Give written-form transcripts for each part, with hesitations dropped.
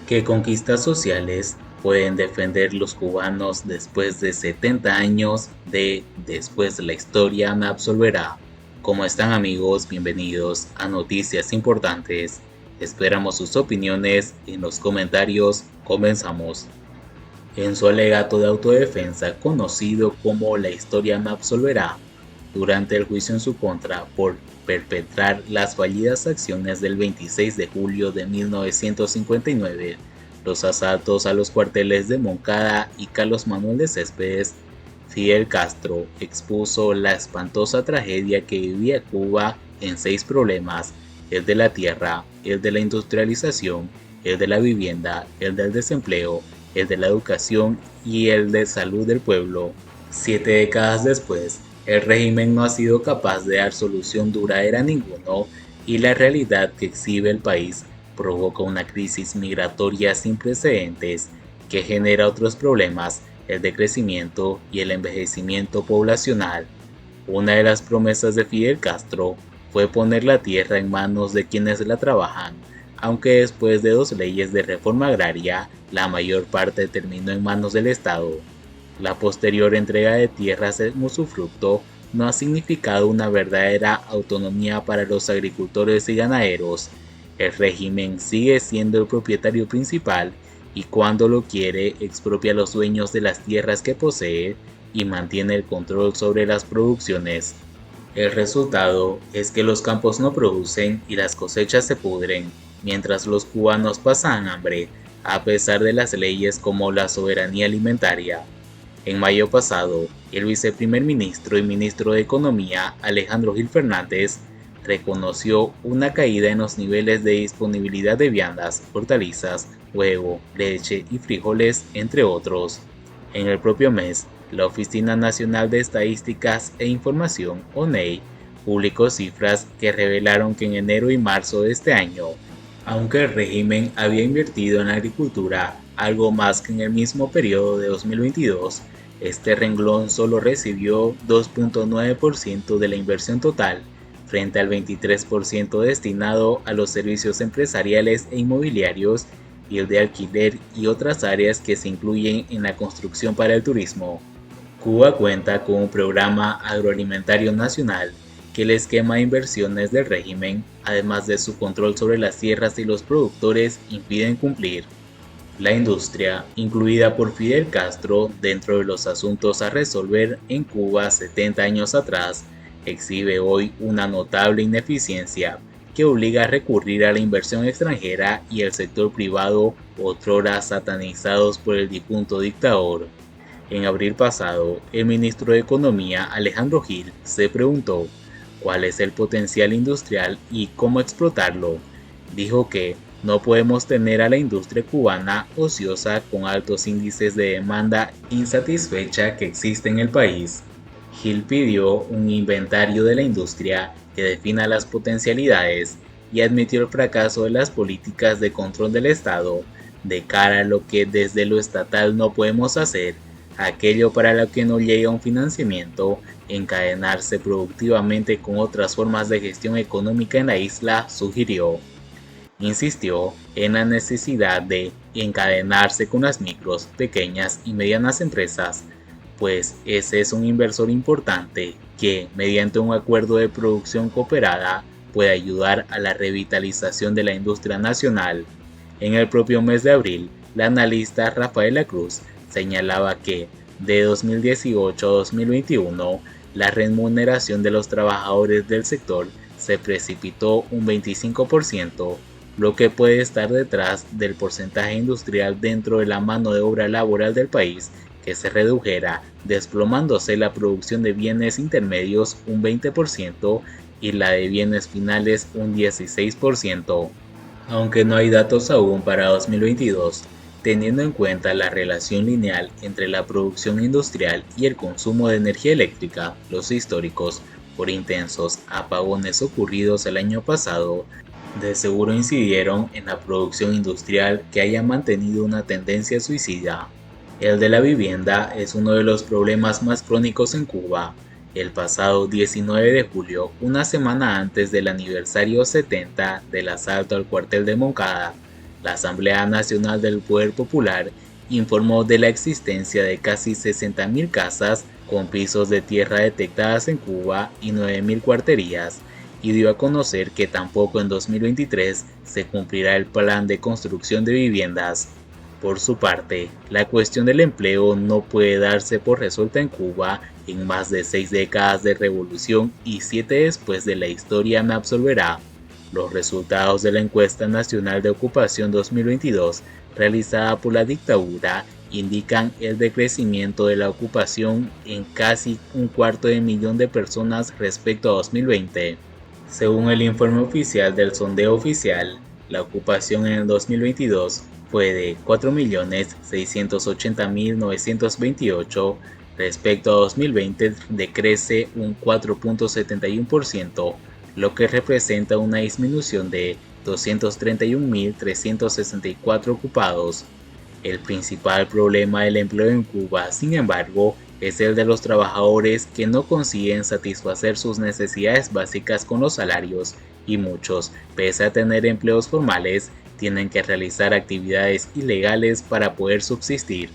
¿Qué conquistas sociales pueden defender los cubanos después de 70 años de Después la historia me absolverá? ¿Cómo están amigos? Bienvenidos a Noticias Importantes. Esperamos sus opiniones en los comentarios. Comenzamos. En su alegato de autodefensa conocido como La historia me absolverá, durante el juicio en su contra por perpetrar las fallidas acciones del 26 de julio de 1959, los asaltos a los cuarteles de Moncada y Carlos Manuel de Céspedes, Fidel Castro expuso la espantosa tragedia que vivía Cuba en 6 problemas: el de la tierra, el de la industrialización, el de la vivienda, el del desempleo, el de la educación y el de salud del pueblo. 7 décadas después, el régimen no ha sido capaz de dar solución duradera a ninguno, y la realidad que exhibe el país provoca una crisis migratoria sin precedentes que genera otros problemas: el decrecimiento y el envejecimiento poblacional. Una de las promesas de Fidel Castro fue poner la tierra en manos de quienes la trabajan, aunque después de 2 leyes de reforma agraria, la mayor parte terminó en manos del Estado. La posterior entrega de tierras en usufructo no ha significado una verdadera autonomía para los agricultores y ganaderos. El régimen sigue siendo el propietario principal y cuando lo quiere expropia a los dueños de las tierras que posee y mantiene el control sobre las producciones. El resultado es que los campos no producen y las cosechas se pudren, mientras los cubanos pasan hambre, a pesar de las leyes como la soberanía alimentaria. En mayo pasado, el viceprimer ministro y ministro de Economía, Alejandro Gil Fernández, reconoció una caída en los niveles de disponibilidad de viandas, hortalizas, huevo, leche y frijoles, entre otros. En el propio mes, la Oficina Nacional de Estadísticas e Información, ONEI, publicó cifras que revelaron que en enero y marzo de este año, aunque el régimen había invertido en la agricultura algo más que en el mismo periodo de 2022, este renglón solo recibió 2.9% de la inversión total, frente al 23% destinado a los servicios empresariales e inmobiliarios y el de alquiler y otras áreas que se incluyen en la construcción para el turismo. Cuba cuenta con un programa agroalimentario nacional que el esquema de inversiones del régimen, además de su control sobre las tierras y los productores, impiden cumplir. La industria, incluida por Fidel Castro dentro de los asuntos a resolver en Cuba 70 años atrás, exhibe hoy una notable ineficiencia que obliga a recurrir a la inversión extranjera y el sector privado, otrora satanizados por el difunto dictador. En abril pasado, el ministro de Economía, Alejandro Gil, se preguntó cuál es el potencial industrial y cómo explotarlo. Dijo que no podemos tener a la industria cubana ociosa con altos índices de demanda insatisfecha que existe en el país. Gil pidió un inventario de la industria que defina las potencialidades y admitió el fracaso de las políticas de control del Estado de cara a lo que desde lo estatal no podemos hacer, aquello para lo que no llega un financiamiento, encadenarse productivamente con otras formas de gestión económica en la isla, sugirió. Insistió en la necesidad de encadenarse con las micros, pequeñas y medianas empresas, pues ese es un inversor importante que, mediante un acuerdo de producción cooperada, puede ayudar a la revitalización de la industria nacional. En el propio mes de abril, la analista Rafaela Cruz señalaba que, de 2018 a 2021, la remuneración de los trabajadores del sector se precipitó un 25%, lo que puede estar detrás del porcentaje industrial dentro de la mano de obra laboral del país, que se redujera, desplomándose la producción de bienes intermedios un 20% y la de bienes finales un 16%. Aunque no hay datos aún para 2022, teniendo en cuenta la relación lineal entre la producción industrial y el consumo de energía eléctrica, los históricos, por intensos apagones ocurridos el año pasado, de seguro incidieron en la producción industrial que haya mantenido una tendencia suicida. El de la vivienda es uno de los problemas más crónicos en Cuba. El pasado 19 de julio, una semana antes del aniversario 70 del asalto al cuartel de Moncada, la Asamblea Nacional del Poder Popular informó de la existencia de casi 60.000 casas con pisos de tierra detectadas en Cuba y 9.000 cuarterías, y dio a conocer que tampoco en 2023 se cumplirá el plan de construcción de viviendas. Por su parte, la cuestión del empleo no puede darse por resuelta en Cuba en más de 6 décadas de revolución y 7 después de la historia me absolverá. Los resultados de la encuesta nacional de ocupación 2022 realizada por la dictadura indican el decrecimiento de la ocupación en casi 1/4 millón de personas respecto a 2020. Según el informe oficial del sondeo oficial, la ocupación en el 2022 fue de 4.680.928, respecto a 2020 decrece un 4.71%, lo que representa una disminución de 231.364 ocupados. El principal problema del empleo en Cuba, sin embargo, es el de los trabajadores que no consiguen satisfacer sus necesidades básicas con los salarios, y muchos, pese a tener empleos formales, tienen que realizar actividades ilegales para poder subsistir.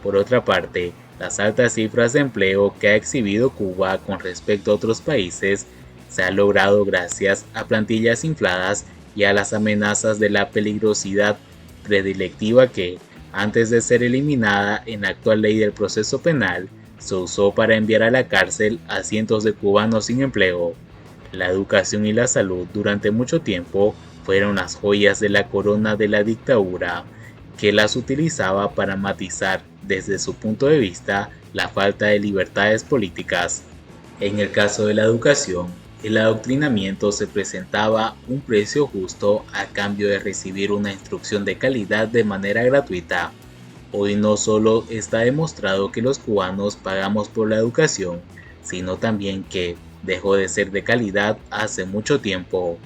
Por otra parte, las altas cifras de empleo que ha exhibido Cuba con respecto a otros países se ha logrado gracias a plantillas infladas y a las amenazas de la peligrosidad predilectiva que, antes de ser eliminada en la actual ley del proceso penal, se usó para enviar a la cárcel a cientos de cubanos sin empleo. La educación y la salud durante mucho tiempo fueron las joyas de la corona de la dictadura, que las utilizaba para matizar, desde su punto de vista, la falta de libertades políticas. En el caso de la educación, el adoctrinamiento se presentaba un precio justo a cambio de recibir una instrucción de calidad de manera gratuita. Hoy no solo está demostrado que los cubanos pagamos por la educación, sino también que dejó de ser de calidad hace mucho tiempo.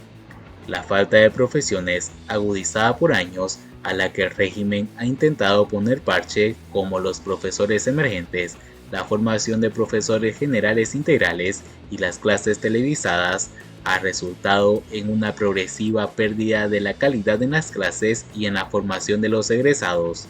La falta de profesiones, agudizada por años, a la que el régimen ha intentado poner parche, como los profesores emergentes, la formación de profesores generales integrales y las clases televisadas, ha resultado en una progresiva pérdida de la calidad en las clases y en la formación de los egresados.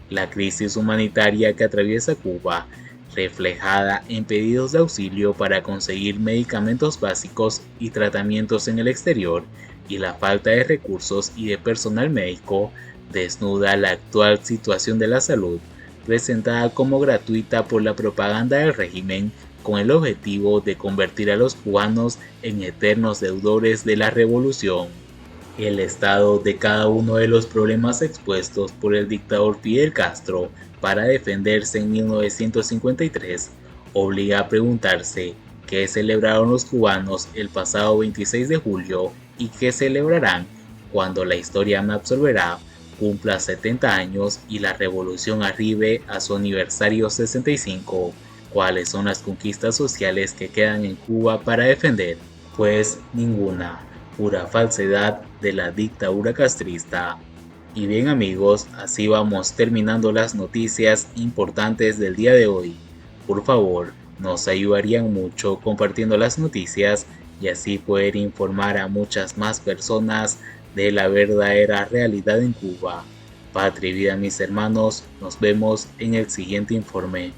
La crisis humanitaria que atraviesa Cuba, reflejada en pedidos de auxilio para conseguir medicamentos básicos y tratamientos en el exterior, y la falta de recursos y de personal médico, desnuda la actual situación de la salud, presentada como gratuita por la propaganda del régimen, con el objetivo de convertir a los cubanos en eternos deudores de la revolución. El estado de cada uno de los problemas expuestos por el dictador Fidel Castro para defenderse en 1953 obliga a preguntarse qué celebraron los cubanos el pasado 26 de julio y qué celebrarán cuando la historia me absolverá cumpla 70 años y la revolución arribe a su aniversario 65. ¿Cuáles son las conquistas sociales que quedan en Cuba para defender? Pues ninguna, pura falsedad de la dictadura castrista. Y bien amigos, así vamos terminando las noticias importantes del día de hoy. Por favor, nos ayudarían mucho compartiendo las noticias y así poder informar a muchas más personas de la verdadera realidad en Cuba. Patria y vida mis hermanos, nos vemos en el siguiente informe.